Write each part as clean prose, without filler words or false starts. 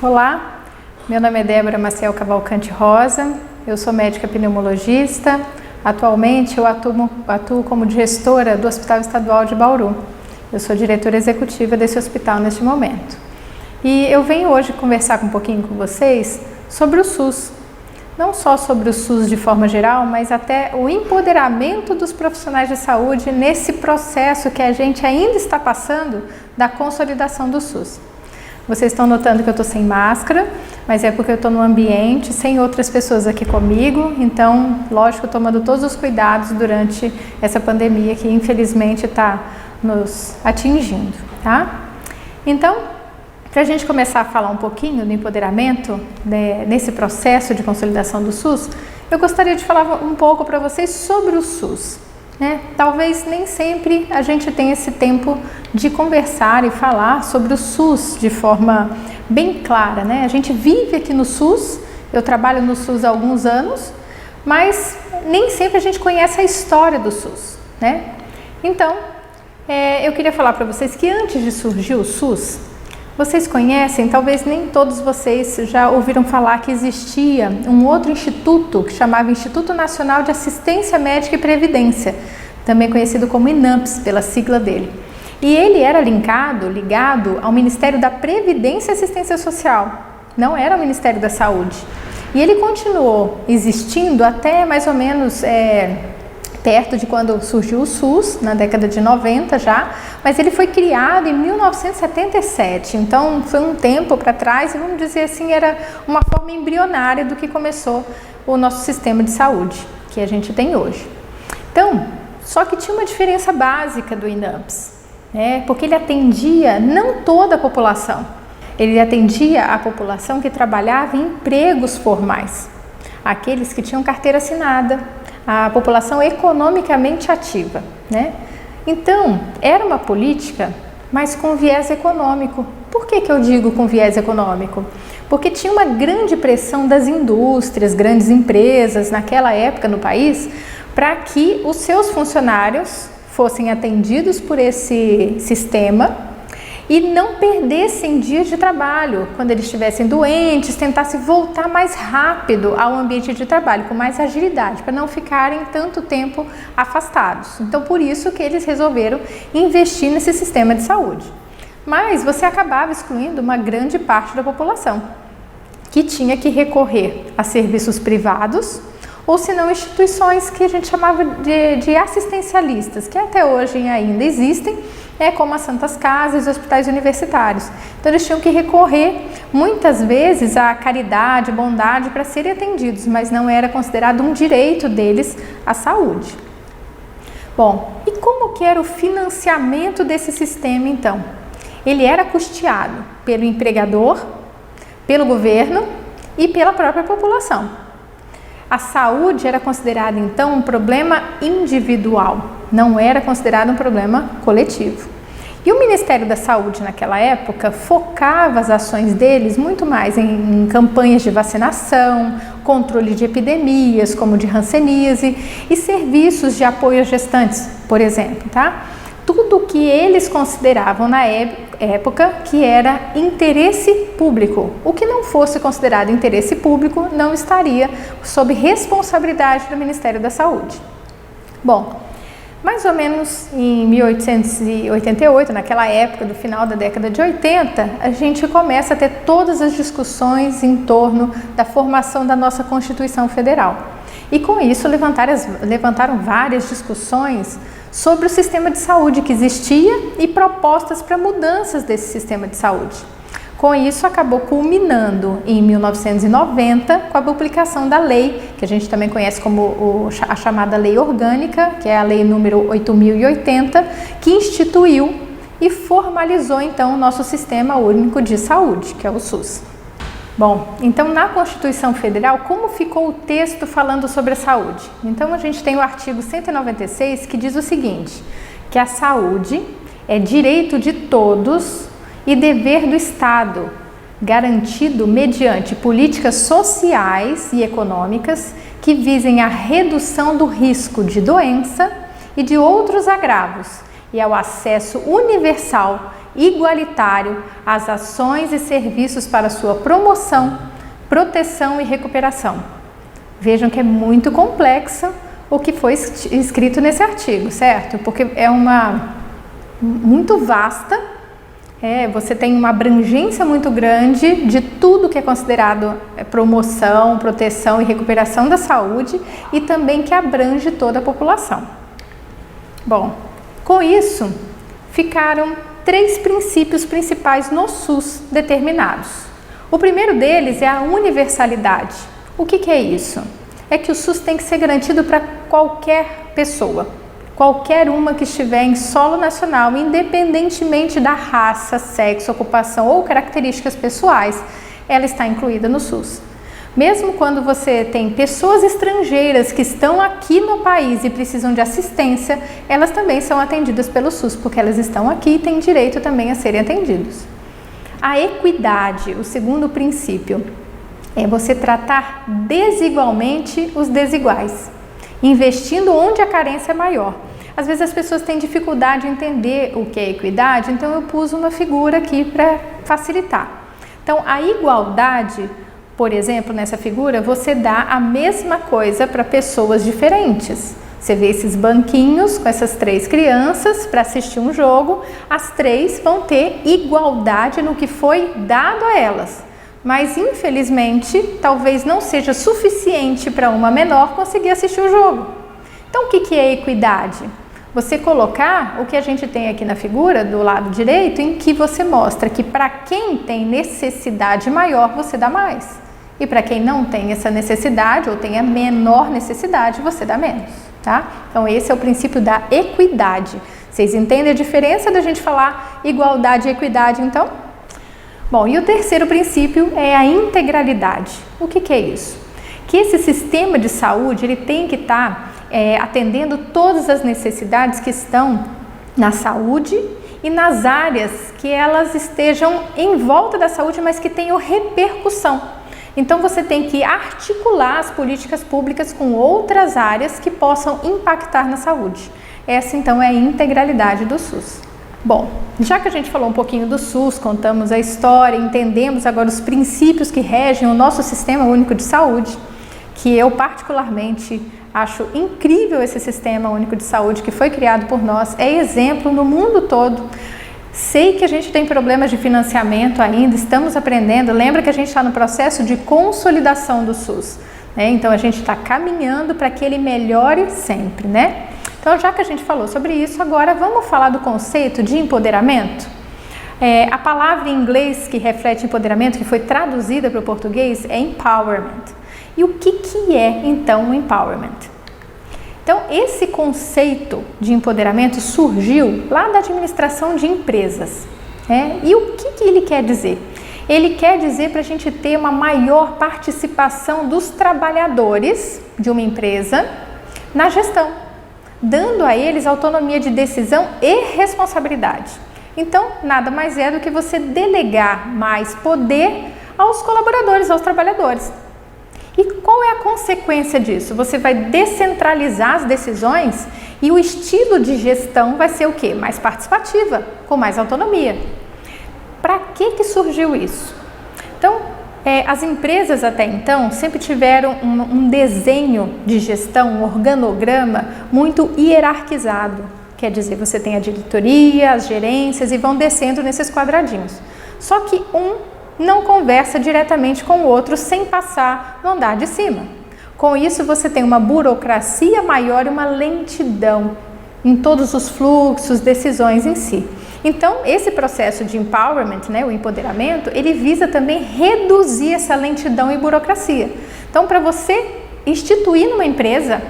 Olá, meu nome é Débora Maciel Cavalcante Rosa, eu sou médica pneumologista, atualmente eu atuo como gestora do Hospital Estadual de Bauru. Eu sou diretora executiva desse hospital neste momento. E eu venho hoje conversar um pouquinho com vocês sobre o SUS. Não só sobre o SUS de forma geral, mas até o empoderamento dos profissionais de saúde nesse processo que a gente ainda está passando da consolidação do SUS. Vocês estão notando que eu estou sem máscara, mas é porque eu estou no ambiente, sem outras pessoas aqui comigo, então, lógico, tomando todos os cuidados durante essa pandemia que infelizmente está nos atingindo, tá? Então, para a gente começar a falar um pouquinho do empoderamento, nesse processo de consolidação do SUS, eu gostaria de falar um pouco para vocês sobre o SUS. Talvez nem sempre a gente tenha esse tempo de conversar e falar sobre o SUS de forma bem clara, A gente vive aqui no SUS, eu trabalho no SUS há alguns anos, mas nem sempre a gente conhece a história do SUS, Então, eu queria falar para vocês que antes de surgir o SUS, vocês conhecem, talvez nem todos vocês já ouviram falar que existia um outro instituto que chamava Instituto Nacional de Assistência Médica e Previdência, também conhecido como INAMPS, pela sigla dele. E ele era ligado ao Ministério da Previdência e Assistência Social, não era o Ministério da Saúde. E ele continuou existindo até mais ou menos perto de quando surgiu o SUS, na década de 90 já, mas ele foi criado em 1977, então foi um tempo para trás e vamos dizer assim, era uma forma embrionária do que começou o nosso sistema de saúde, que a gente tem hoje. Então, só que tinha uma diferença básica do INAMPS, porque ele atendia não toda a população, ele atendia a população que trabalhava em empregos formais, aqueles que tinham carteira assinada, a população economicamente ativa, Então, era uma política, mas com viés econômico. Por que eu digo com viés econômico? Porque tinha uma grande pressão das indústrias, grandes empresas naquela época no país, para que os seus funcionários fossem atendidos por esse sistema e não perdessem dias de trabalho, quando eles estivessem doentes, tentassem voltar mais rápido ao ambiente de trabalho, com mais agilidade, para não ficarem tanto tempo afastados. Então, por isso que eles resolveram investir nesse sistema de saúde. Mas você acabava excluindo uma grande parte da população, que tinha que recorrer a serviços privados, ou se não instituições que a gente chamava de assistencialistas, que até hoje ainda existem, como as Santas Casas e os hospitais universitários. Então eles tinham que recorrer muitas vezes à caridade, bondade para serem atendidos, mas não era considerado um direito deles à saúde. Bom, e como que era o financiamento desse sistema então? Ele era custeado pelo empregador, pelo governo e pela própria população. A saúde era considerada, então, um problema individual, não era considerado um problema coletivo. E o Ministério da Saúde, naquela época, focava as ações deles muito mais em campanhas de vacinação, controle de epidemias, como de hanseníase, e serviços de apoio às gestantes, por exemplo, Tudo que eles consideravam na época que era interesse público. O que não fosse considerado interesse público não estaria sob responsabilidade do Ministério da Saúde. Bom, mais ou menos em 1888, naquela época do final da década de 80, a gente começa a ter todas as discussões em torno da formação da nossa Constituição Federal. E com isso levantaram várias discussões sobre o sistema de saúde que existia e propostas para mudanças desse sistema de saúde. Com isso, acabou culminando em 1990 com a publicação da lei, que a gente também conhece como a chamada Lei Orgânica, que é a Lei número 8.080, que instituiu e formalizou então o nosso Sistema Único de Saúde, que é o SUS. Bom, então na Constituição Federal, como ficou o texto falando sobre a saúde? Então a gente tem o artigo 196 que diz o seguinte, que a saúde é direito de todos e dever do Estado, garantido mediante políticas sociais e econômicas que visem a redução do risco de doença e de outros agravos e ao acesso universal igualitário às ações e serviços para sua promoção, proteção e recuperação. Vejam que é muito complexo o que foi escrito nesse artigo, certo? Porque é muito vasta, você tem uma abrangência muito grande de tudo que é considerado promoção, proteção e recuperação da saúde e também que abrange toda a população. Bom, com isso ficaram 3 princípios principais no SUS determinados. O primeiro deles é a universalidade. O que é isso? É que o SUS tem que ser garantido para qualquer pessoa, qualquer uma que estiver em solo nacional, independentemente da raça, sexo, ocupação ou características pessoais, ela está incluída no SUS. Mesmo quando você tem pessoas estrangeiras que estão aqui no país e precisam de assistência, elas também são atendidas pelo SUS, porque elas estão aqui e têm direito também a serem atendidos. A equidade, o segundo princípio, é você tratar desigualmente os desiguais, investindo onde a carência é maior. Às vezes as pessoas têm dificuldade em entender o que é equidade, então eu pus uma figura aqui para facilitar. Então, a igualdade, por exemplo, nessa figura, você dá a mesma coisa para pessoas diferentes. Você vê esses banquinhos com essas 3 crianças para assistir um jogo, as 3 vão ter igualdade no que foi dado a elas. Mas, infelizmente, talvez não seja suficiente para uma menor conseguir assistir o jogo. Então, o que é equidade? Você colocar o que a gente tem aqui na figura, do lado direito, em que você mostra que para quem tem necessidade maior, você dá mais. E para quem não tem essa necessidade, ou tem a menor necessidade, você dá menos, tá? Então, esse é o princípio da equidade. Vocês entendem a diferença da gente falar igualdade e equidade, então? Bom, e o terceiro princípio é a integralidade. O que é isso? Que esse sistema de saúde ele tem que estar atendendo todas as necessidades que estão na saúde e nas áreas que elas estejam em volta da saúde, mas que tenham repercussão. Então você tem que articular as políticas públicas com outras áreas que possam impactar na saúde. Essa então é a integralidade do SUS. Bom, já que a gente falou um pouquinho do SUS, contamos a história, entendemos agora os princípios que regem o nosso Sistema Único de Saúde, que eu particularmente acho incrível esse Sistema Único de Saúde que foi criado por nós, é exemplo no mundo todo. Sei que a gente tem problemas de financiamento ainda, estamos aprendendo, lembra que a gente está no processo de consolidação do SUS, né? Então a gente está caminhando para que ele melhore sempre, né? Então, já que a gente falou sobre isso, agora vamos falar do conceito de empoderamento? A palavra em inglês que reflete empoderamento, que foi traduzida para o português, é empowerment. E o que é, então, o empowerment? Então, esse conceito de empoderamento surgiu lá da administração de empresas. E o que ele quer dizer? Ele quer dizer para a gente ter uma maior participação dos trabalhadores de uma empresa na gestão, dando a eles autonomia de decisão e responsabilidade. Então, nada mais é do que você delegar mais poder aos colaboradores, aos trabalhadores. E qual é a consequência disso? Você vai descentralizar as decisões e o estilo de gestão vai ser o quê? Mais participativa, com mais autonomia. Para que surgiu isso? Então, as empresas até então sempre tiveram um desenho de gestão, um organograma muito hierarquizado. Quer dizer, você tem a diretoria, as gerências e vão descendo nesses quadradinhos. Só que um não conversa diretamente com o outro sem passar no andar de cima. Com isso, você tem uma burocracia maior e uma lentidão em todos os fluxos, decisões em si. Então, esse processo de empowerment, o empoderamento, ele visa também reduzir essa lentidão e burocracia. Então, para você instituir numa empresa,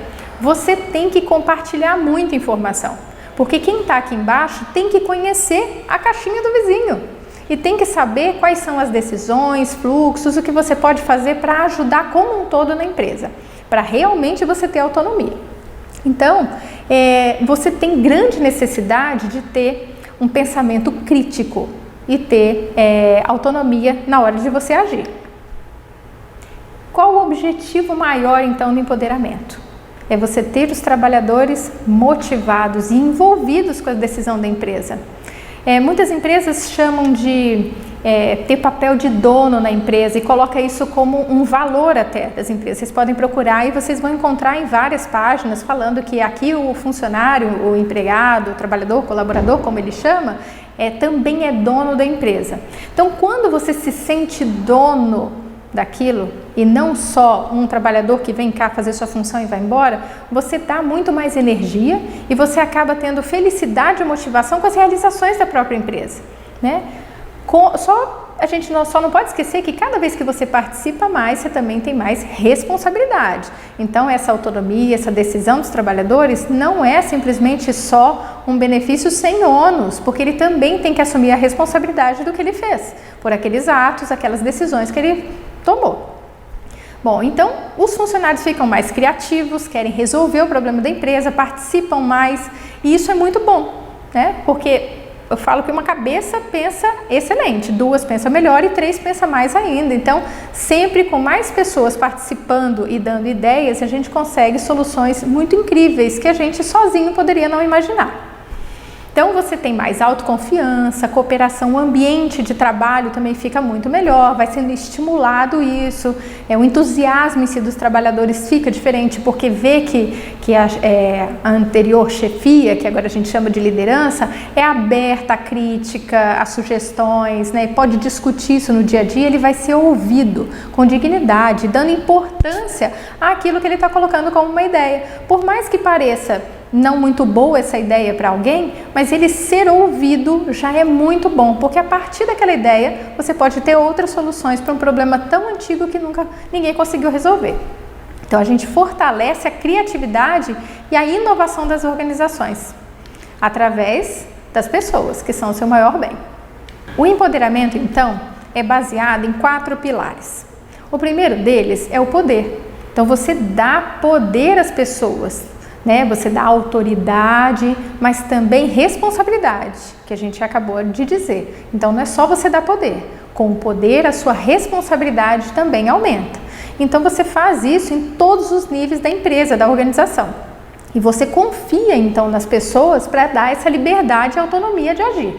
você tem que compartilhar muita informação. Porque quem está aqui embaixo tem que conhecer a caixinha do vizinho. E tem que saber quais são as decisões, fluxos, o que você pode fazer para ajudar como um todo na empresa. Para realmente você ter autonomia. Então, você tem grande necessidade de ter um pensamento crítico e ter autonomia na hora de você agir. Qual o objetivo maior, então, do empoderamento? É você ter os trabalhadores motivados e envolvidos com a decisão da empresa. Muitas empresas chamam de ter papel de dono na empresa e coloca isso como um valor até das empresas. Vocês podem procurar e vocês vão encontrar em várias páginas falando que aqui o funcionário, o empregado, o trabalhador, o colaborador, como ele chama, também é dono da empresa. Então, quando você se sente dono daquilo e não só um trabalhador que vem cá fazer sua função e vai embora, você dá muito mais energia e você acaba tendo felicidade e motivação com as realizações da própria empresa, né? A gente só não pode esquecer que cada vez que você participa mais, você também tem mais responsabilidade. Então, essa autonomia, essa decisão dos trabalhadores não é simplesmente só um benefício sem ônus, porque ele também tem que assumir a responsabilidade do que ele fez, por aqueles atos, aquelas decisões que ele tomou. Bom, então os funcionários ficam mais criativos, querem resolver o problema da empresa, participam mais, e isso é muito bom, né? Porque eu falo que uma cabeça pensa excelente, 2 pensa melhor e 3 pensa mais ainda. Então, sempre com mais pessoas participando e dando ideias, a gente consegue soluções muito incríveis que a gente sozinho poderia não imaginar. Então, você tem mais autoconfiança, cooperação, o ambiente de trabalho também fica muito melhor, vai sendo estimulado isso, o entusiasmo em si dos trabalhadores fica diferente, porque vê que a anterior chefia, que agora a gente chama de liderança, é aberta à crítica, a sugestões, né? Pode discutir isso no dia a dia, ele vai ser ouvido com dignidade, dando importância àquilo que ele está colocando como uma ideia. Por mais que pareça não muito boa essa ideia para alguém, mas ele ser ouvido já é muito bom, porque a partir daquela ideia você pode ter outras soluções para um problema tão antigo que nunca ninguém conseguiu resolver. Então a gente fortalece a criatividade e a inovação das organizações, através das pessoas, que são o seu maior bem. O empoderamento, então, é baseado em 4 pilares. O primeiro deles é o poder. Então você dá poder às pessoas, né? Você dá autoridade, mas também responsabilidade, que a gente acabou de dizer. Então não é só você dar poder, com o poder a sua responsabilidade também aumenta. Então você faz isso em todos os níveis da empresa, da organização. E você confia então nas pessoas para dar essa liberdade e autonomia de agir.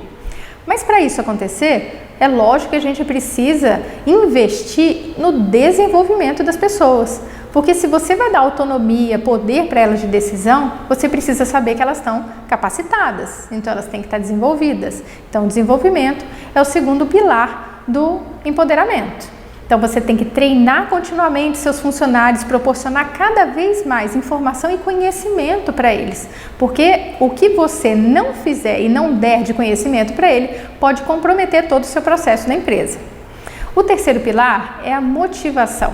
Mas para isso acontecer, é lógico que a gente precisa investir no desenvolvimento das pessoas. Porque se você vai dar autonomia, poder para elas de decisão, você precisa saber que elas estão capacitadas. Então elas têm que estar desenvolvidas. Então o desenvolvimento é o segundo pilar do empoderamento. Então você tem que treinar continuamente seus funcionários, proporcionar cada vez mais informação e conhecimento para eles. Porque o que você não fizer e não der de conhecimento para ele, pode comprometer todo o seu processo na empresa. O terceiro pilar é a motivação.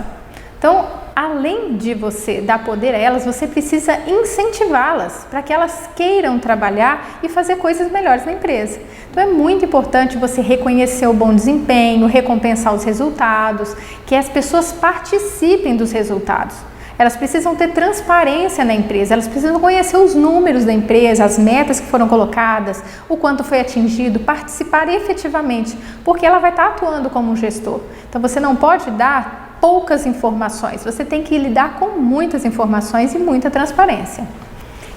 Então, além de você dar poder a elas, você precisa incentivá-las para que elas queiram trabalhar e fazer coisas melhores na empresa. Então é muito importante você reconhecer o bom desempenho, recompensar os resultados, que as pessoas participem dos resultados. Elas precisam ter transparência na empresa, elas precisam conhecer os números da empresa, as metas que foram colocadas, o quanto foi atingido, participar efetivamente, porque ela vai estar atuando como um gestor. Então você não pode dar poucas informações, você tem que lidar com muitas informações e muita transparência.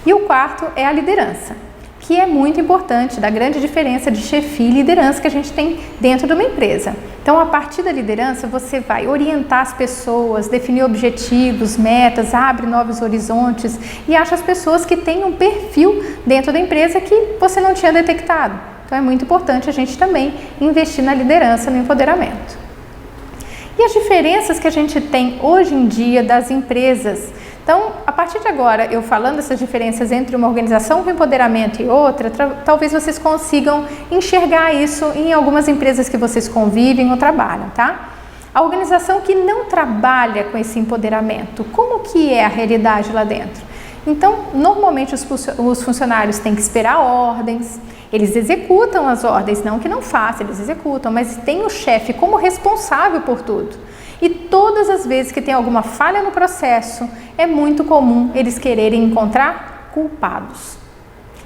E o quarto é a liderança, que é muito importante, da grande diferença de chefia e liderança que a gente tem dentro de uma empresa. Então, a partir da liderança, você vai orientar as pessoas, definir objetivos, metas, abre novos horizontes e acha as pessoas que têm um perfil dentro da empresa que você não tinha detectado. Então, é muito importante a gente também investir na liderança, no empoderamento. E as diferenças que a gente tem hoje em dia das empresas. Então, a partir de agora, eu falando essas diferenças entre uma organização com empoderamento e outra, talvez vocês consigam enxergar isso em algumas empresas que vocês convivem ou trabalham, tá? A organização que não trabalha com esse empoderamento, como que é a realidade lá dentro? Então, normalmente os funcionários têm que esperar ordens, eles executam as ordens, não que não façam, eles executam, mas tem o chefe como responsável por tudo. E todas as vezes que tem alguma falha no processo, é muito comum eles quererem encontrar culpados.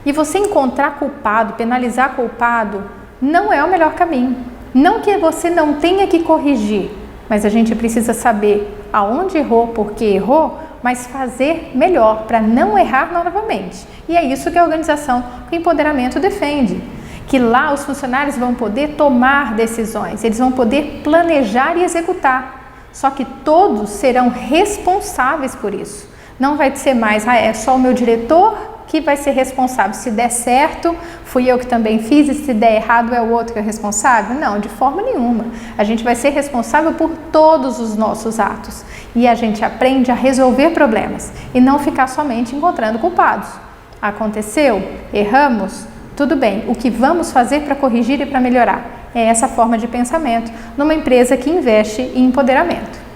E você encontrar culpado, penalizar culpado, não é o melhor caminho. Não que você não tenha que corrigir, mas a gente precisa saber aonde errou, por que errou, mas fazer melhor para não errar novamente. E é isso que a organização com empoderamento defende. que lá os funcionários vão poder tomar decisões, eles vão poder planejar e executar, só que todos serão responsáveis por isso. Não vai ser mais, é só o meu diretor que vai ser responsável. Se der certo, fui eu que também fiz, e se der errado é o outro que é responsável? Não, de forma nenhuma. A gente vai ser responsável por todos os nossos atos. E a gente aprende a resolver problemas e não ficar somente encontrando culpados. Aconteceu? Erramos? Tudo bem. O que vamos fazer para corrigir e para melhorar? É essa forma de pensamento numa empresa que investe em empoderamento.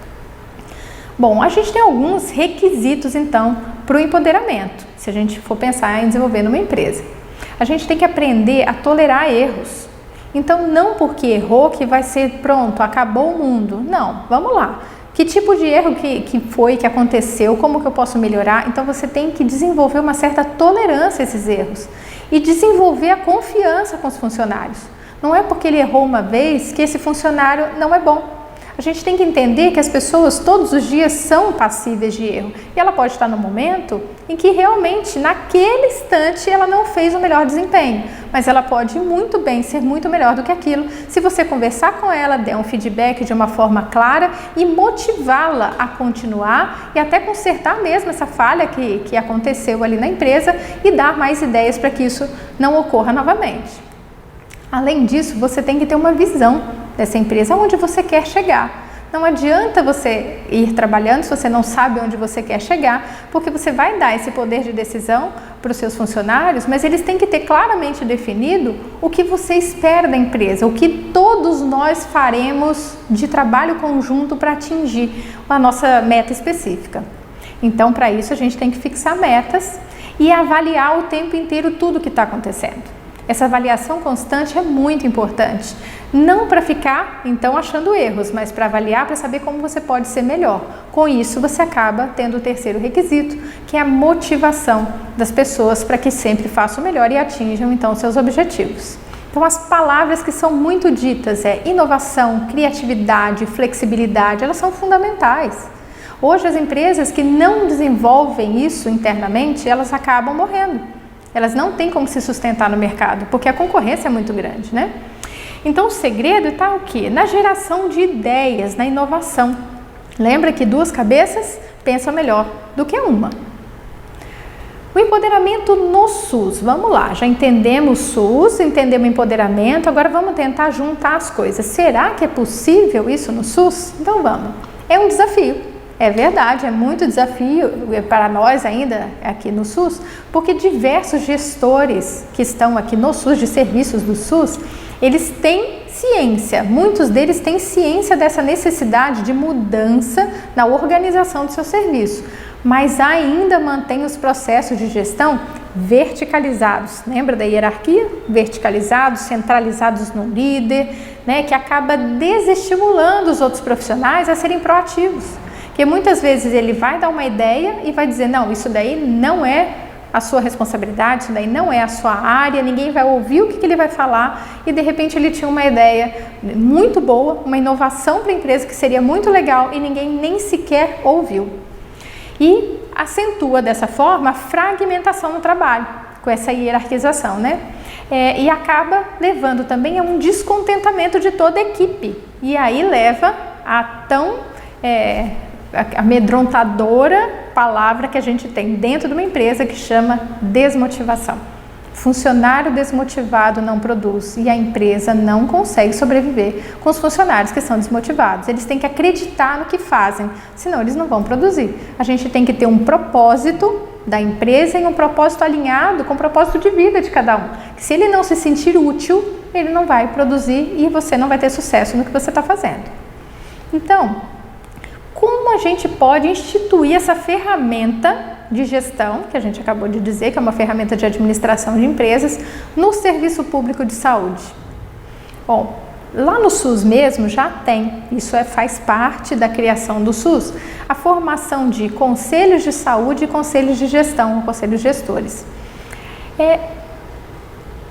Bom, a gente tem alguns requisitos, então, para o empoderamento, se a gente for pensar em desenvolver numa empresa. A gente tem que aprender a tolerar erros. Então, não porque errou que vai ser pronto, acabou o mundo. Não, vamos lá. Que tipo de erro que aconteceu, como que eu posso melhorar? Então, você tem que desenvolver uma certa tolerância a esses erros e desenvolver a confiança com os funcionários. Não é porque ele errou uma vez que esse funcionário não é bom. A gente tem que entender que as pessoas todos os dias são passíveis de erro. E ela pode estar no momento em que realmente, naquele instante, ela não fez o melhor desempenho. Mas ela pode muito bem ser muito melhor do que aquilo, se você conversar com ela, der um feedback de uma forma clara e motivá-la a continuar e até consertar mesmo essa falha que aconteceu ali na empresa e dar mais ideias para que isso não ocorra novamente. Além disso, você tem que ter uma visão dessa empresa, onde você quer chegar. Não adianta você ir trabalhando se você não sabe onde você quer chegar, porque você vai dar esse poder de decisão para os seus funcionários, mas eles têm que ter claramente definido o que você espera da empresa, o que todos nós faremos de trabalho conjunto para atingir a nossa meta específica. Então, para isso, a gente tem que fixar metas e avaliar o tempo inteiro tudo que está acontecendo. Essa avaliação constante é muito importante, não para ficar, então, achando erros, mas para avaliar, para saber como você pode ser melhor. Com isso, você acaba tendo o terceiro requisito, que é a motivação das pessoas para que sempre façam o melhor e atinjam, então, seus objetivos. Então, as palavras que são muito ditas inovação, criatividade, flexibilidade, elas são fundamentais. Hoje, as empresas que não desenvolvem isso internamente, elas acabam morrendo. Elas não têm como se sustentar no mercado, porque a concorrência é muito grande, né? Então, o segredo está o quê? Na geração de ideias, na inovação. Lembra que duas cabeças pensam melhor do que uma. O empoderamento no SUS. Vamos lá, já entendemos o SUS, entendemos o empoderamento, agora vamos tentar juntar as coisas. Será que é possível isso no SUS? Então vamos. É um desafio. É verdade, é muito desafio para nós ainda aqui no SUS, porque diversos gestores que estão aqui no SUS, de serviços do SUS, eles têm ciência, muitos deles têm ciência dessa necessidade de mudança na organização do seu serviço, mas ainda mantém os processos de gestão verticalizados. Lembra da hierarquia? Verticalizados, centralizados no líder, né, que acaba desestimulando os outros profissionais a serem proativos. Porque muitas vezes ele vai dar uma ideia e vai dizer, não, isso daí não é a sua responsabilidade, isso daí não é a sua área, ninguém vai ouvir o que ele vai falar, e de repente ele tinha uma ideia muito boa, uma inovação para a empresa que seria muito legal e ninguém nem sequer ouviu. E acentua dessa forma a fragmentação no trabalho, com essa hierarquização, né? E acaba levando também a um descontentamento de toda a equipe, e aí leva a tão amedrontadora palavra que a gente tem dentro de uma empresa que chama desmotivação. Funcionário desmotivado não produz e a empresa não consegue sobreviver com os funcionários que são desmotivados. Eles têm que acreditar no que fazem, senão eles não vão produzir. A gente tem que ter um propósito da empresa e um propósito alinhado com o propósito de vida de cada um. Que se ele não se sentir útil, ele não vai produzir e você não vai ter sucesso no que você está fazendo. Então, como a gente pode instituir essa ferramenta de gestão, que a gente acabou de dizer, que é uma ferramenta de administração de empresas, no serviço público de saúde? Bom, lá no SUS mesmo já tem, isso faz parte da criação do SUS, a formação de conselhos de saúde e conselhos de gestão, conselhos gestores.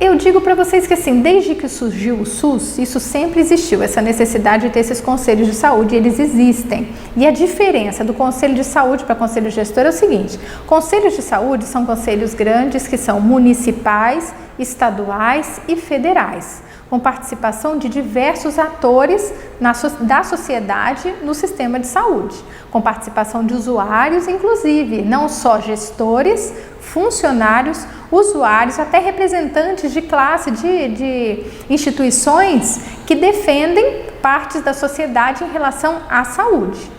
Eu digo para vocês que assim, desde que surgiu o SUS, isso sempre existiu, essa necessidade de ter esses conselhos de saúde, eles existem. E a diferença do conselho de saúde para conselho gestor é o seguinte: conselhos de saúde são conselhos grandes que são municipais, estaduais e federais, com participação de diversos atores da sociedade no sistema de saúde, com participação de usuários, inclusive, não só gestores, funcionários, usuários, até representantes de classe, de instituições que defendem partes da sociedade em relação à saúde.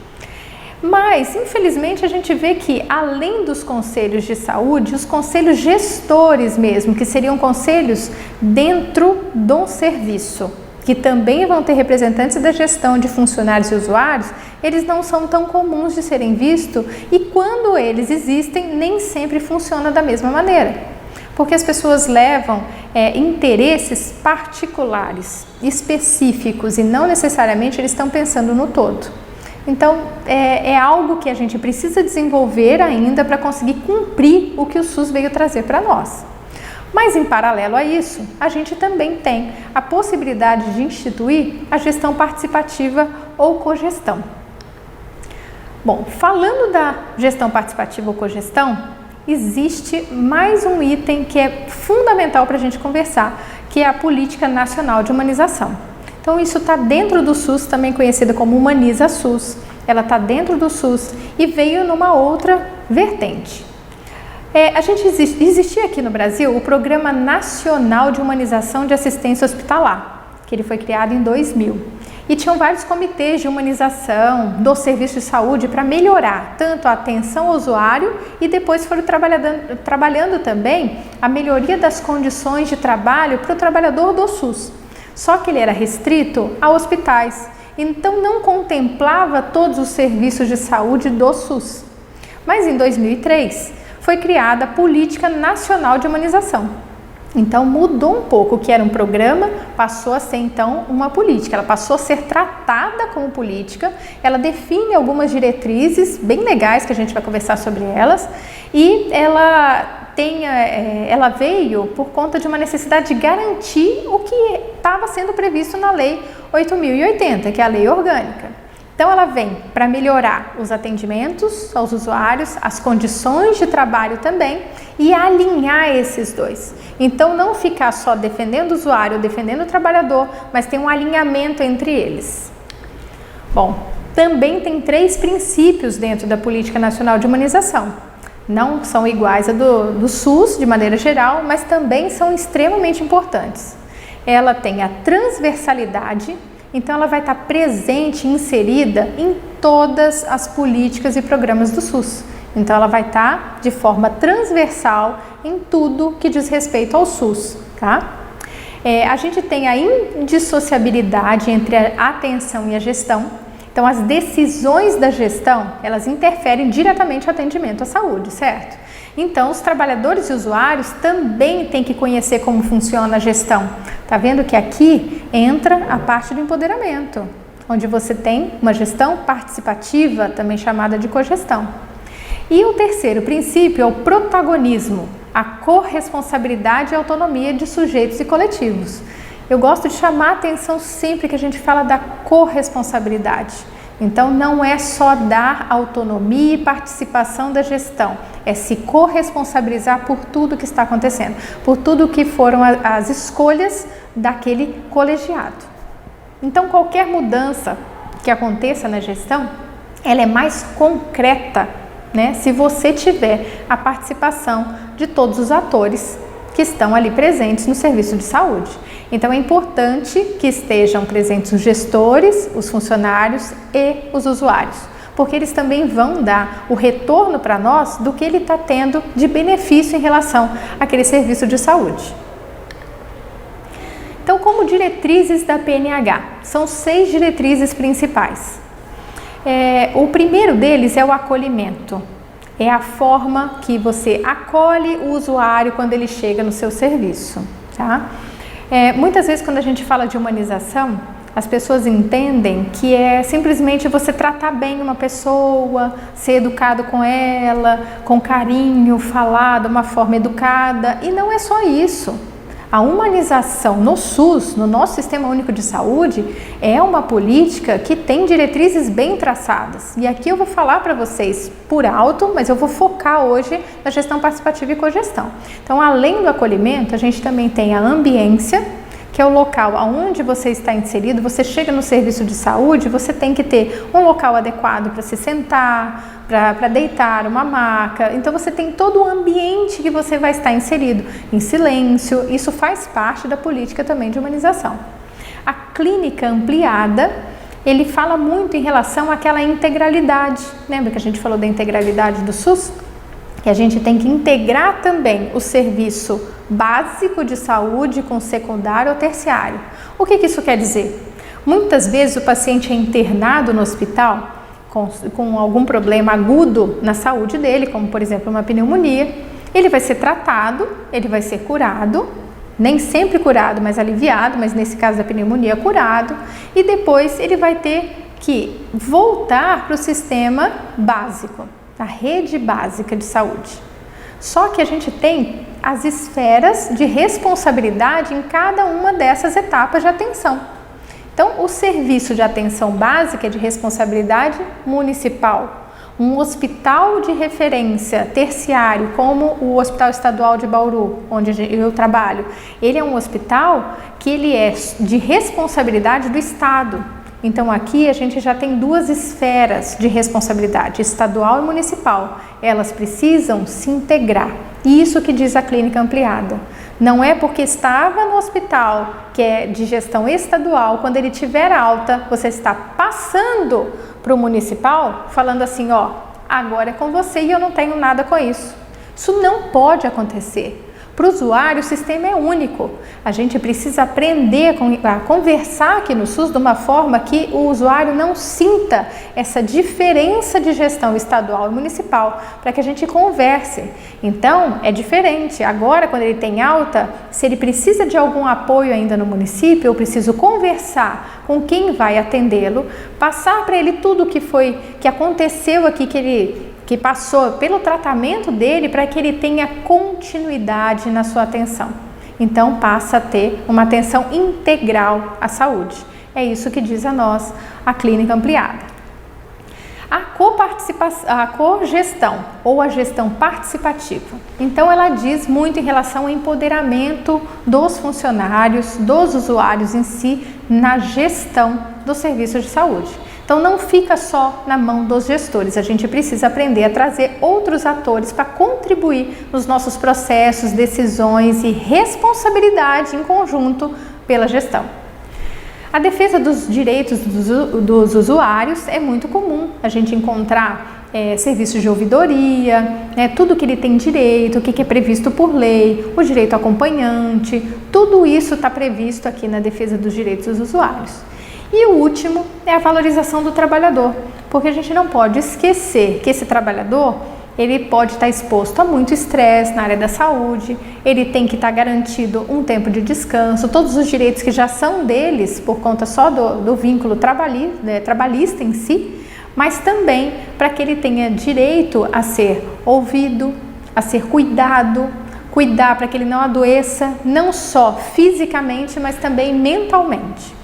Mas, infelizmente, a gente vê que, além dos conselhos de saúde, os conselhos gestores mesmo, que seriam conselhos dentro do serviço, que também vão ter representantes da gestão de funcionários e usuários, eles não são tão comuns de serem vistos e quando eles existem, nem sempre funciona da mesma maneira. Porque as pessoas levam interesses particulares, específicos e não necessariamente eles estão pensando no todo. Então, é algo que a gente precisa desenvolver ainda para conseguir cumprir o que o SUS veio trazer para nós. Mas, em paralelo a isso, a gente também tem a possibilidade de instituir a gestão participativa ou cogestão. Bom, falando da gestão participativa ou cogestão, existe mais um item que é fundamental para a gente conversar, que é a Política Nacional de Humanização. Então, isso está dentro do SUS, também conhecida como Humaniza SUS. Ela está dentro do SUS e veio numa outra vertente. Existia aqui no Brasil o Programa Nacional de Humanização de Assistência Hospitalar, que ele foi criado em 2000. E tinham vários comitês de humanização do serviço de saúde para melhorar tanto a atenção ao usuário e depois foram trabalhando também a melhoria das condições de trabalho para o trabalhador do SUS. Só que ele era restrito a hospitais, então não contemplava todos os serviços de saúde do SUS. Mas em 2003 foi criada a Política Nacional de Humanização. Então mudou um pouco, o que era um programa passou a ser então uma política, ela passou a ser tratada como política, ela define algumas diretrizes bem legais que a gente vai conversar sobre elas e ela veio por conta de uma necessidade de garantir o que estava sendo previsto na Lei 8.080, que é a lei orgânica. Então ela vem para melhorar os atendimentos aos usuários, as condições de trabalho também e alinhar esses dois. Então não ficar só defendendo o usuário, defendendo o trabalhador, mas tem um alinhamento entre eles. Bom, também tem 3 princípios dentro da Política Nacional de Humanização. Não são iguais a do SUS de maneira geral, mas também são extremamente importantes. Ela tem a transversalidade, então ela vai estar presente, inserida em todas as políticas e programas do SUS. Então ela vai estar de forma transversal em tudo que diz respeito ao SUS, tá? A gente tem a indissociabilidade entre a atenção e a gestão. Então as decisões da gestão, elas interferem diretamente no atendimento à saúde, certo? Então os trabalhadores e usuários também têm que conhecer como funciona a gestão. Tá vendo que aqui entra a parte do empoderamento, onde você tem uma gestão participativa, também chamada de cogestão. E o terceiro princípio é o protagonismo, a corresponsabilidade e autonomia de sujeitos e coletivos. Eu gosto de chamar a atenção sempre que a gente fala da corresponsabilidade. Então, não é só dar autonomia e participação da gestão, é se corresponsabilizar por tudo que está acontecendo, por tudo que foram as escolhas daquele colegiado. Então, qualquer mudança que aconteça na gestão, ela é mais concreta, né, se você tiver a participação de todos os atores que estão ali presentes no serviço de saúde. Então é importante que estejam presentes os gestores, os funcionários e os usuários, porque eles também vão dar o retorno para nós do que ele está tendo de benefício em relação àquele serviço de saúde. Então, como diretrizes da PNH, são 6 diretrizes principais. O primeiro deles é o acolhimento. É a forma que você acolhe o usuário quando ele chega no seu serviço, tá? Muitas vezes quando a gente fala de humanização, as pessoas entendem que é simplesmente você tratar bem uma pessoa, ser educado com ela, com carinho, falar de uma forma educada, e não é só isso. A humanização no SUS, no nosso Sistema Único de Saúde, é uma política que tem diretrizes bem traçadas. E aqui eu vou falar para vocês por alto, mas eu vou focar hoje na gestão participativa e cogestão. Então, além do acolhimento, a gente também tem a ambiência, que é o local onde você está inserido. Você chega no serviço de saúde, você tem que ter um local adequado para se sentar, para deitar, uma maca. Então você tem todo o ambiente que você vai estar inserido, em silêncio. Isso faz parte da política também de humanização. A clínica ampliada, ele fala muito em relação àquela integralidade. Lembra que a gente falou da integralidade do SUS? Que a gente tem que integrar também o serviço básico de saúde com secundário ou terciário. O que isso quer dizer? Muitas vezes o paciente é internado no hospital com algum problema agudo na saúde dele, como por exemplo uma pneumonia. Ele vai ser tratado, ele vai ser curado, nem sempre curado, mas aliviado, mas nesse caso da pneumonia curado, e depois ele vai ter que voltar para o sistema básico, a rede básica de saúde. Só que a gente tem as esferas de responsabilidade em cada uma dessas etapas de atenção. Então, o serviço de atenção básica é de responsabilidade municipal. Um hospital de referência terciário, como o Hospital Estadual de Bauru, onde eu trabalho, ele é um hospital que ele é de responsabilidade do Estado. Então aqui a gente já tem duas esferas de responsabilidade, estadual e municipal. Elas precisam se integrar. Isso que diz a clínica ampliada. Não é porque estava no hospital, que é de gestão estadual, quando ele tiver alta, você está passando para o municipal, falando assim, ó, agora é com você e eu não tenho nada com isso. Isso não pode acontecer. Para o usuário, o sistema é único. A gente precisa aprender a conversar aqui no SUS de uma forma que o usuário não sinta essa diferença de gestão estadual e municipal, para que a gente converse. Então, é diferente. Agora, quando ele tem alta, se ele precisa de algum apoio ainda no município, eu preciso conversar com quem vai atendê-lo, passar para ele tudo que aconteceu aqui, que passou pelo tratamento dele, para que ele tenha continuidade na sua atenção. Então passa a ter uma atenção integral à saúde. É isso que diz a nós a clínica ampliada. A cogestão ou a gestão participativa. Então ela diz muito em relação ao empoderamento dos funcionários, dos usuários em si, na gestão do serviço de saúde. Então não fica só na mão dos gestores, a gente precisa aprender a trazer outros atores para contribuir nos nossos processos, decisões e responsabilidade em conjunto pela gestão. A defesa dos direitos dos usuários é muito comum a gente encontrar serviços de ouvidoria, tudo que ele tem direito, o que é previsto por lei, o direito acompanhante, tudo isso está previsto aqui na defesa dos direitos dos usuários. E o último é a valorização do trabalhador, porque a gente não pode esquecer que esse trabalhador, ele pode estar exposto a muito estresse na área da saúde, ele tem que estar garantido um tempo de descanso, todos os direitos que já são deles por conta só do vínculo trabalhista em si, mas também para que ele tenha direito a ser ouvido, a ser cuidar para que ele não adoeça, não só fisicamente, mas também mentalmente.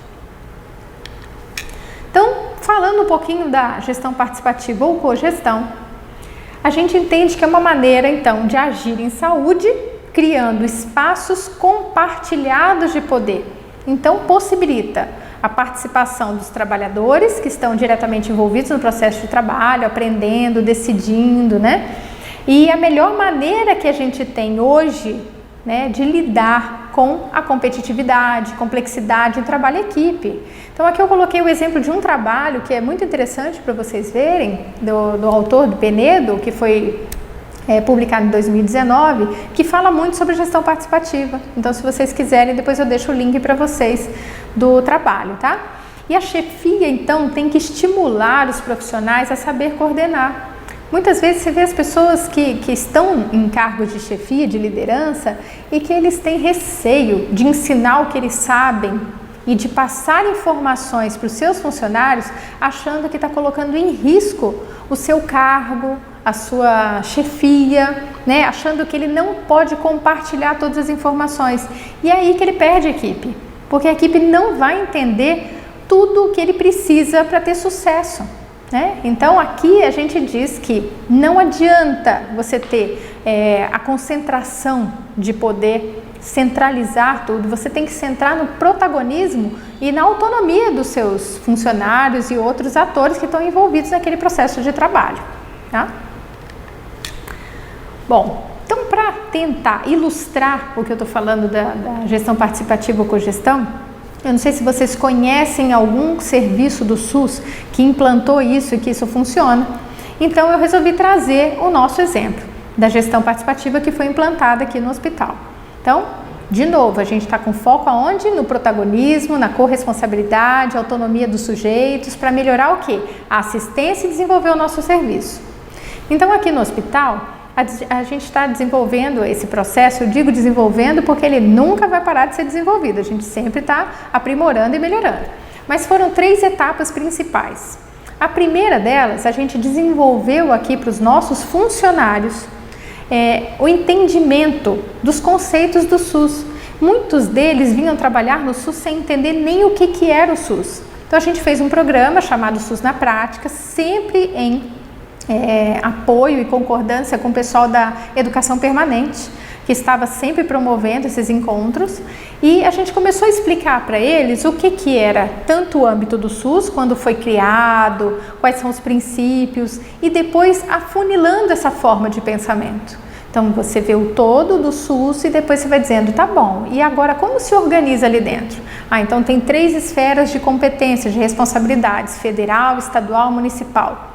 Então, falando um pouquinho da gestão participativa ou cogestão, a gente entende que é uma maneira, então, de agir em saúde, criando espaços compartilhados de poder. Então, possibilita a participação dos trabalhadores que estão diretamente envolvidos no processo de trabalho, aprendendo, decidindo, né? E a melhor maneira que a gente tem hoje, de lidar com a competitividade, complexidade, o trabalho em equipe. Então aqui eu coloquei o exemplo de um trabalho que é muito interessante para vocês verem, do autor, do Penedo, que foi publicado em 2019, que fala muito sobre gestão participativa. Então se vocês quiserem, depois eu deixo o link para vocês do trabalho, tá? E a chefia, então, tem que estimular os profissionais a saber coordenar. Muitas vezes você vê as pessoas que estão em cargos de chefia, de liderança, e que eles têm receio de ensinar o que eles sabem e de passar informações para os seus funcionários achando que está colocando em risco o seu cargo, a sua chefia, né? Achando que ele não pode compartilhar todas as informações. E é aí que ele perde a equipe, porque a equipe não vai entender tudo o que ele precisa para ter sucesso, né? Então aqui a gente diz que não adianta você ter a concentração de poder centralizar tudo, você tem que centrar no protagonismo e na autonomia dos seus funcionários e outros atores que estão envolvidos naquele processo de trabalho, tá? Bom, então para tentar ilustrar o que eu estou falando da gestão participativa ou cogestão, eu não sei se vocês conhecem algum serviço do SUS que implantou isso e que isso funciona, então eu resolvi trazer o nosso exemplo da gestão participativa que foi implantada aqui no hospital. Então, de novo, a gente está com foco aonde? No protagonismo, na corresponsabilidade, autonomia dos sujeitos, para melhorar o quê? A assistência e desenvolver o nosso serviço. Então, aqui no hospital, a gente está desenvolvendo esse processo, eu digo desenvolvendo porque ele nunca vai parar de ser desenvolvido, a gente sempre está aprimorando e melhorando. Mas foram 3 etapas principais. A primeira delas, a gente desenvolveu aqui para os nossos funcionários o entendimento dos conceitos do SUS. Muitos deles vinham trabalhar no SUS sem entender nem o que era o SUS. Então a gente fez um programa chamado SUS na Prática, sempre em apoio e concordância com o pessoal da educação permanente, que estava sempre promovendo esses encontros, e a gente começou a explicar para eles o que era tanto o âmbito do SUS, quando foi criado, quais são os princípios, e depois afunilando essa forma de pensamento. Então você vê o todo do SUS e depois você vai dizendo, tá bom, e agora como se organiza ali dentro? Então tem 3 esferas de competência, de responsabilidades, federal, estadual, municipal.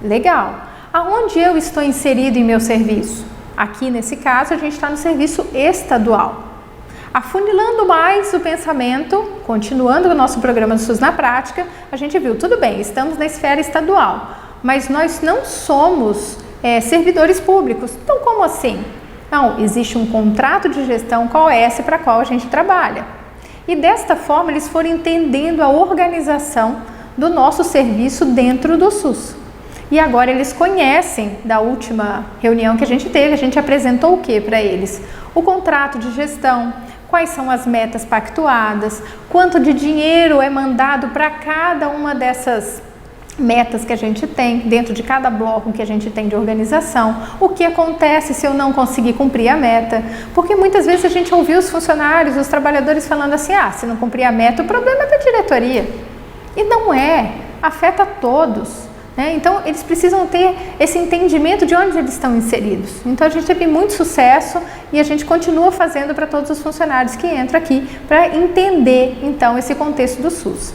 Legal. Aonde eu estou inserido em meu serviço? Aqui, nesse caso, a gente está no serviço estadual. Afunilando mais o pensamento, continuando o nosso programa do SUS na Prática, a gente viu, tudo bem, estamos na esfera estadual, mas nós não somos servidores públicos. Então, como assim? Não, existe um contrato de gestão com a OS para a qual a gente trabalha. E desta forma, eles foram entendendo a organização do nosso serviço dentro do SUS. E agora eles conhecem da última reunião que a gente teve, a gente apresentou o que para eles? O contrato de gestão, quais são as metas pactuadas, quanto de dinheiro é mandado para cada uma dessas metas que a gente tem, dentro de cada bloco que a gente tem de organização, o que acontece se eu não conseguir cumprir a meta, porque muitas vezes a gente ouviu os funcionários, os trabalhadores falando assim, se não cumprir a meta, o problema é da diretoria. E não é, afeta todos. Então, eles precisam ter esse entendimento de onde eles estão inseridos. Então, a gente teve muito sucesso e a gente continua fazendo para todos os funcionários que entram aqui para entender, então, esse contexto do SUS.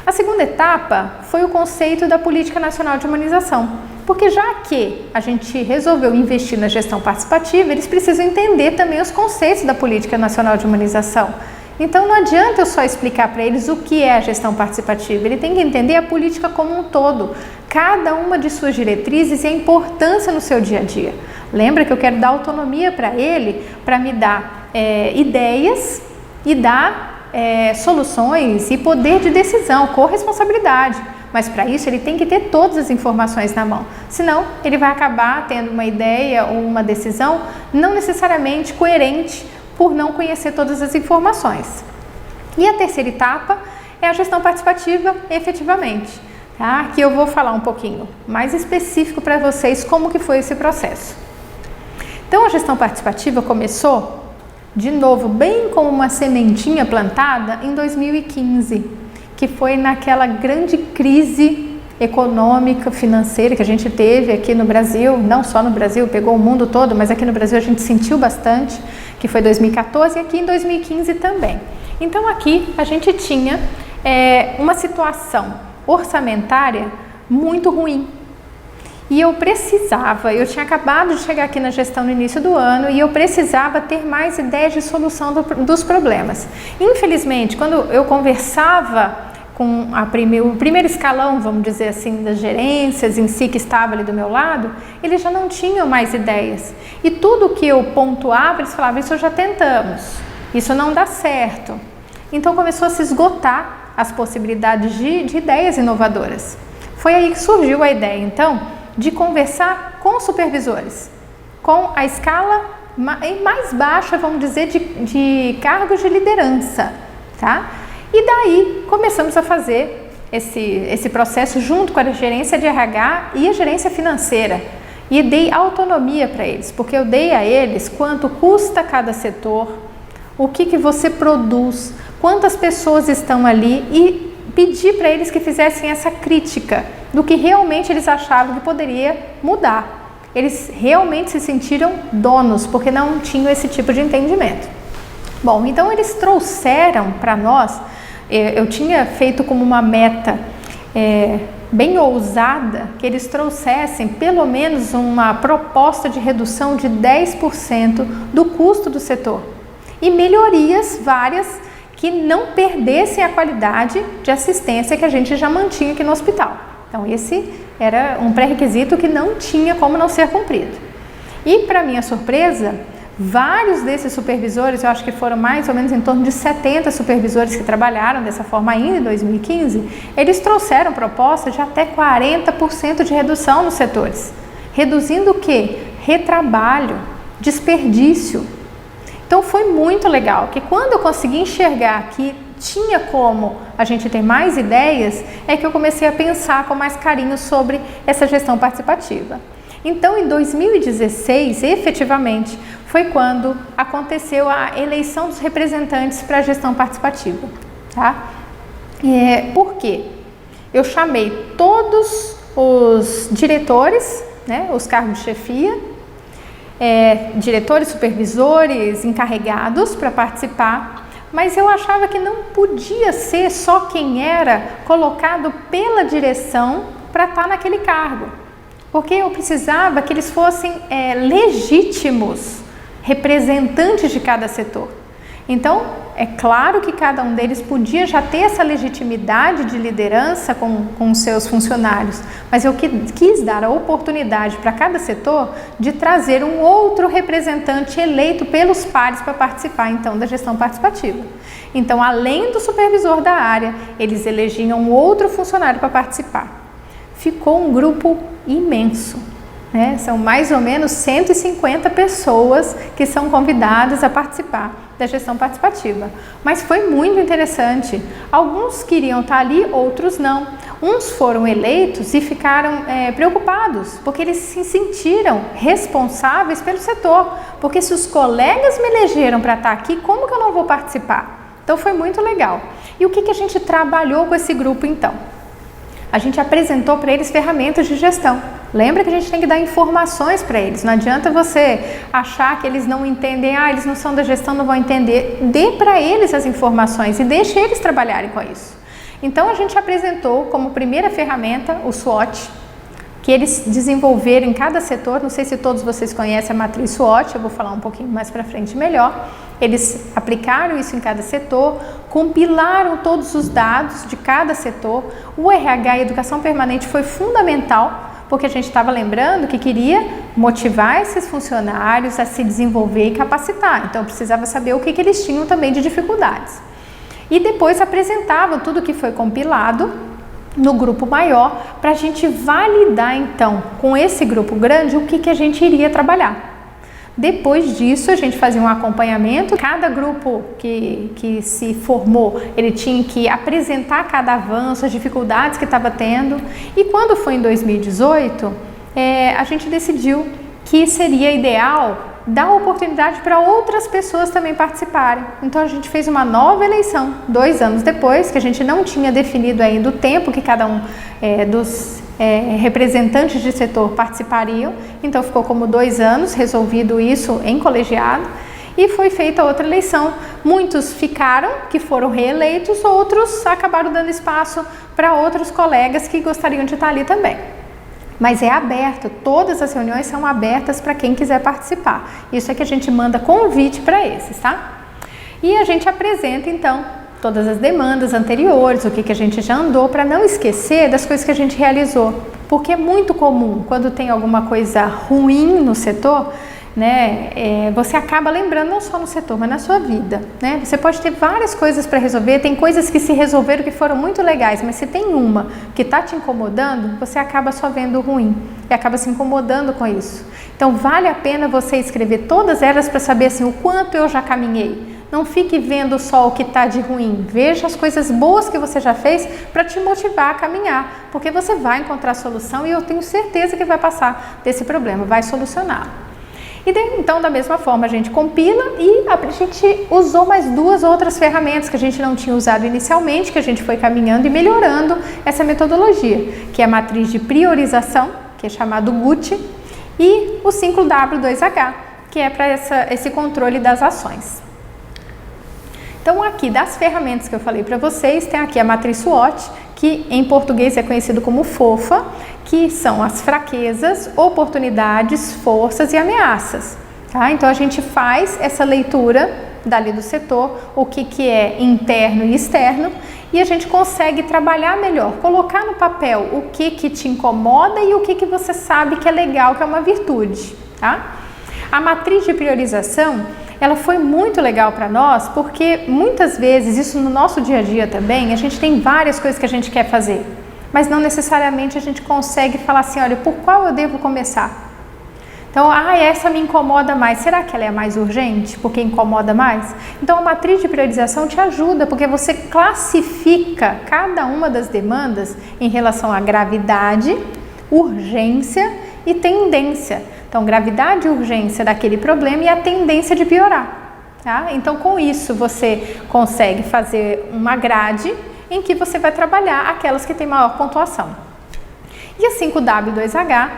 A segunda etapa foi o conceito da Política Nacional de Humanização, porque já que a gente resolveu investir na gestão participativa, eles precisam entender também os conceitos da Política Nacional de Humanização. Então, não adianta eu só explicar para eles o que é a gestão participativa, ele tem que entender a política como um todo, cada uma de suas diretrizes e a importância no seu dia a dia. Lembra que eu quero dar autonomia para ele, para me dar ideias e dar soluções e poder de decisão, corresponsabilidade. Mas para isso ele tem que ter todas as informações na mão, senão ele vai acabar tendo uma ideia ou uma decisão não necessariamente coerente, por não conhecer todas as informações. E a terceira etapa é a gestão participativa efetivamente, tá? Que eu vou falar um pouquinho mais específico para vocês como que foi esse processo. Então a gestão participativa começou, de novo, bem como uma sementinha plantada em 2015, que foi naquela grande crise econômica, financeira que a gente teve aqui no Brasil, não só no Brasil, pegou o mundo todo, mas aqui no Brasil a gente sentiu bastante, que foi 2014 e aqui em 2015 também. Então aqui a gente tinha uma situação orçamentária muito ruim. E eu tinha acabado de chegar aqui na gestão no início do ano e eu precisava ter mais ideias de solução dos problemas. Infelizmente, quando eu conversava com o primeiro escalão, vamos dizer assim, das gerências em si que estava ali do meu lado, eles já não tinham mais ideias. E tudo que eu pontuava, eles falavam, isso já tentamos, isso não dá certo. Então começou a se esgotar as possibilidades de ideias inovadoras. Foi aí que surgiu a ideia, então, de conversar com os supervisores, com a escala mais baixa, vamos dizer, de cargos de liderança, tá? E daí começamos a fazer esse processo junto com a gerência de RH e a gerência financeira. E dei autonomia para eles, porque eu dei a eles quanto custa cada setor, o que você produz, quantas pessoas estão ali, e pedi para eles que fizessem essa crítica do que realmente eles achavam que poderia mudar. Eles realmente se sentiram donos, porque não tinham esse tipo de entendimento. Bom, então eles trouxeram para nós, eu tinha feito como uma meta bem ousada, que eles trouxessem pelo menos uma proposta de redução de 10% do custo do setor e melhorias várias que não perdessem a qualidade de assistência que a gente já mantinha aqui no hospital. Então esse era um pré-requisito que não tinha como não ser cumprido. E para minha surpresa, vários desses supervisores, eu acho que foram mais ou menos em torno de 70 supervisores que trabalharam dessa forma ainda em 2015, eles trouxeram propostas de até 40% de redução nos setores. Reduzindo o quê? Retrabalho, desperdício. Então foi muito legal, que quando eu consegui enxergar que tinha como a gente ter mais ideias, é que eu comecei a pensar com mais carinho sobre essa gestão participativa. Então, em 2016, efetivamente, foi quando aconteceu a eleição dos representantes para a gestão participativa. Tá? Por quê? Eu chamei todos os diretores, né, os cargos de chefia, diretores, supervisores, encarregados para participar, mas eu achava que não podia ser só quem era colocado pela direção para estar naquele cargo, porque eu precisava que eles fossem legítimos representantes de cada setor. Então, é claro que cada um deles podia já ter essa legitimidade de liderança com os seus funcionários, mas eu quis dar a oportunidade para cada setor de trazer um outro representante eleito pelos pares para participar, então, da gestão participativa. Então, além do supervisor da área, eles elegiam um outro funcionário para participar. Ficou um grupo imenso. São mais ou menos 150 pessoas que são convidadas a participar da gestão participativa. Mas foi muito interessante. Alguns queriam estar ali, outros não. Uns foram eleitos e ficaram preocupados, porque eles se sentiram responsáveis pelo setor. Porque se os colegas me elegeram para estar aqui, como que eu não vou participar? Então foi muito legal. E o que a gente trabalhou com esse grupo então? A gente apresentou para eles ferramentas de gestão. Lembra que a gente tem que dar informações para eles. Não adianta você achar que eles não entendem, eles não são da gestão, não vão entender. Dê para eles as informações e deixe eles trabalharem com isso. Então a gente apresentou como primeira ferramenta o SWOT, que eles desenvolveram em cada setor. Não sei se todos vocês conhecem a matriz SWOT, eu vou falar um pouquinho mais para frente melhor. Eles aplicaram isso em cada setor, compilaram todos os dados de cada setor. O RH e a educação permanente foi fundamental, porque a gente estava lembrando que queria motivar esses funcionários a se desenvolver e capacitar. Então, eu precisava saber o que eles tinham também de dificuldades. E depois apresentavam tudo que foi compilado no grupo maior, para a gente validar, então, com esse grupo grande, o que a gente iria trabalhar. Depois disso, a gente fazia um acompanhamento. Cada grupo que se formou, ele tinha que apresentar cada avanço, as dificuldades que estava tendo. E quando foi em 2018, a gente decidiu que seria ideal dar oportunidade para outras pessoas também participarem. Então, a gente fez uma nova eleição, 2 anos depois, que a gente não tinha definido ainda o tempo que cada um dos representantes de setor participariam. Então, ficou como 2 anos, resolvido isso em colegiado, e foi feita outra eleição. Muitos ficaram, que foram reeleitos, outros acabaram dando espaço para outros colegas que gostariam de estar ali também. Mas é aberto, todas as reuniões são abertas para quem quiser participar. Isso é que a gente manda convite para esses, tá? E a gente apresenta, então, todas as demandas anteriores, o que a gente já andou, para não esquecer das coisas que a gente realizou. Porque é muito comum, quando tem alguma coisa ruim no setor, né, você acaba lembrando não só no setor, mas na sua vida, né? Você pode ter várias coisas para resolver, tem coisas que se resolveram que foram muito legais, mas se tem uma que está te incomodando, você acaba só vendo o ruim e acaba se incomodando com isso. Então vale a pena você escrever todas elas para saber assim, o quanto eu já caminhei. Não fique vendo só o que está de ruim, veja as coisas boas que você já fez para te motivar a caminhar, porque você vai encontrar a solução e eu tenho certeza que vai passar desse problema, vai solucionar. E então, da mesma forma, a gente compila e a gente usou mais 2 outras ferramentas que a gente não tinha usado inicialmente, que a gente foi caminhando e melhorando essa metodologia, que é a matriz de priorização, que é chamado GUT, e o 5W2H, que é para esse controle das ações. Então, aqui das ferramentas que eu falei para vocês, tem aqui a matriz SWOT, que em português é conhecido como FOFA, que são as fraquezas, oportunidades, forças e ameaças. Tá? Então, a gente faz essa leitura dali do setor, o que é interno e externo, e a gente consegue trabalhar melhor, colocar no papel o que te incomoda e o que você sabe que é legal, que é uma virtude. Tá? A matriz de priorização, ela foi muito legal para nós, porque muitas vezes, isso no nosso dia a dia também, a gente tem várias coisas que a gente quer fazer, mas não necessariamente a gente consegue falar assim, olha, por qual eu devo começar? Então, essa me incomoda mais, será que ela é mais urgente, porque incomoda mais? Então, a matriz de priorização te ajuda, porque você classifica cada uma das demandas em relação à gravidade, urgência e tendência. Então, gravidade e urgência daquele problema e a tendência de piorar. Tá? Então, com isso, você consegue fazer uma grade em que você vai trabalhar aquelas que têm maior pontuação. E a 5W2H,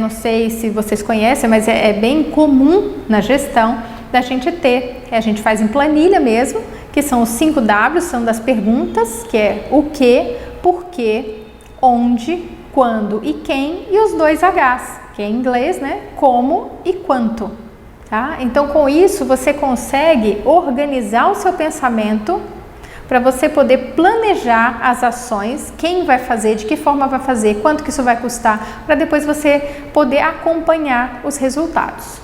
não sei se vocês conhecem, mas é bem comum na gestão da gente ter. A gente faz em planilha mesmo, que são os 5 Ws, são das perguntas, que é o que, por quê, onde, quando e quem, e os 2 Hs, que é em inglês, né? Como e quanto. Tá? Então, com isso, você consegue organizar o seu pensamento para você poder planejar as ações, quem vai fazer, de que forma vai fazer, quanto que isso vai custar, para depois você poder acompanhar os resultados.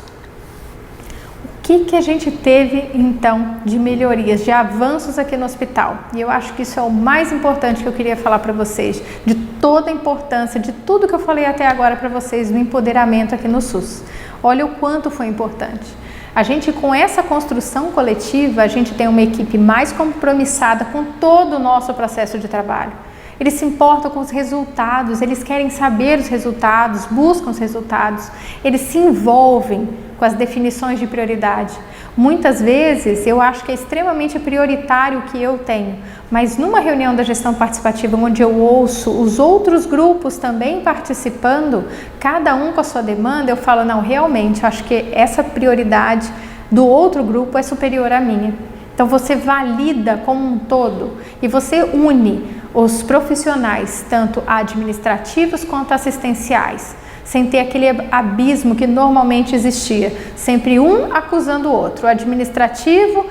O que a gente teve, então, de melhorias, de avanços aqui no hospital? E eu acho que isso é o mais importante que eu queria falar para vocês, de toda a importância, de tudo que eu falei até agora para vocês, do empoderamento aqui no SUS. Olha o quanto foi importante. A gente, com essa construção coletiva, a gente tem uma equipe mais compromissada com todo o nosso processo de trabalho. Eles se importam com os resultados, eles querem saber os resultados, buscam os resultados, eles se envolvem com as definições de prioridade. Muitas vezes eu acho que é extremamente prioritário o que eu tenho, mas numa reunião da gestão participativa onde eu ouço os outros grupos também participando, cada um com a sua demanda, eu falo, não, realmente, eu acho que essa prioridade do outro grupo é superior à minha. Então você valida como um todo e você une os profissionais, tanto administrativos quanto assistenciais, sem ter aquele abismo que normalmente existia, sempre um acusando o outro. O administrativo,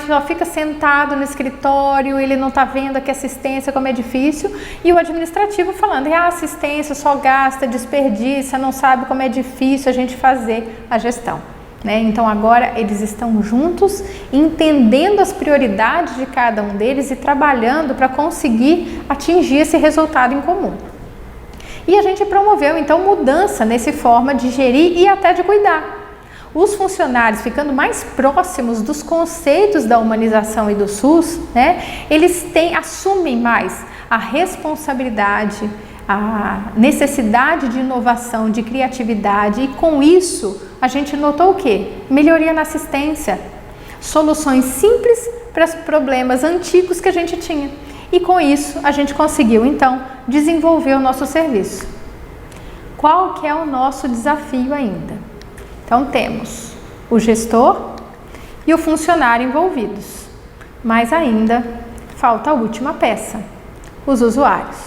só fica sentado no escritório, ele não está vendo aqui assistência como é difícil, e o administrativo falando, a assistência só gasta, desperdiça, não sabe como é difícil a gente fazer a gestão. Então agora eles estão juntos, entendendo as prioridades de cada um deles e trabalhando para conseguir atingir esse resultado em comum. E a gente promoveu então mudança nessa forma de gerir e até de cuidar. Os funcionários ficando mais próximos dos conceitos da humanização e do SUS, eles assumem mais a responsabilidade, a necessidade de inovação, de criatividade, e com isso a gente notou o quê? Melhoria na assistência, soluções simples para os problemas antigos que a gente tinha. E com isso a gente conseguiu então desenvolver o nosso serviço. Qual que é o nosso desafio ainda? Então temos o gestor e o funcionário envolvidos, mas ainda falta a última peça, os usuários.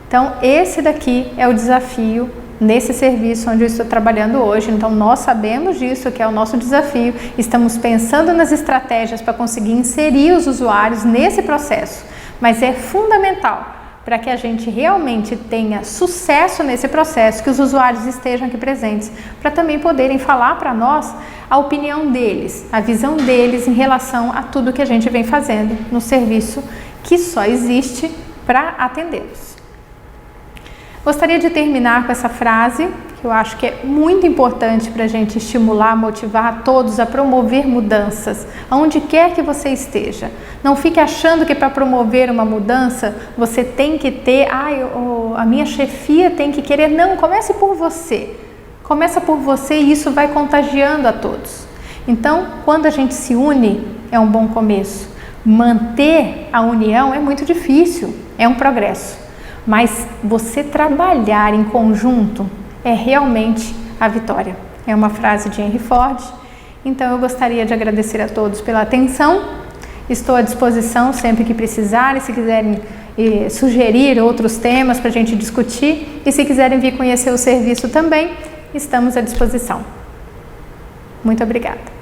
Então esse daqui é o desafio nesse serviço onde eu estou trabalhando hoje. Então nós sabemos disso, que é o nosso desafio, estamos pensando nas estratégias para conseguir inserir os usuários nesse processo, mas é fundamental para que a gente realmente tenha sucesso nesse processo, que os usuários estejam aqui presentes, para também poderem falar para nós a opinião deles, a visão deles em relação a tudo que a gente vem fazendo no serviço que só existe para atendê-los. Gostaria de terminar com essa frase, que eu acho que é muito importante para a gente estimular, motivar todos a promover mudanças, aonde quer que você esteja. Não fique achando que para promover uma mudança você tem que ter, a minha chefia tem que querer. Não, comece por você. Começa por você e isso vai contagiando a todos. Então, quando a gente se une, é um bom começo. Manter a união é muito difícil, é um progresso. Mas você trabalhar em conjunto é realmente a vitória. É uma frase de Henry Ford. Então eu gostaria de agradecer a todos pela atenção. Estou à disposição sempre que precisarem, se quiserem sugerir outros temas para a gente discutir e se quiserem vir conhecer o serviço também, estamos à disposição. Muito obrigada.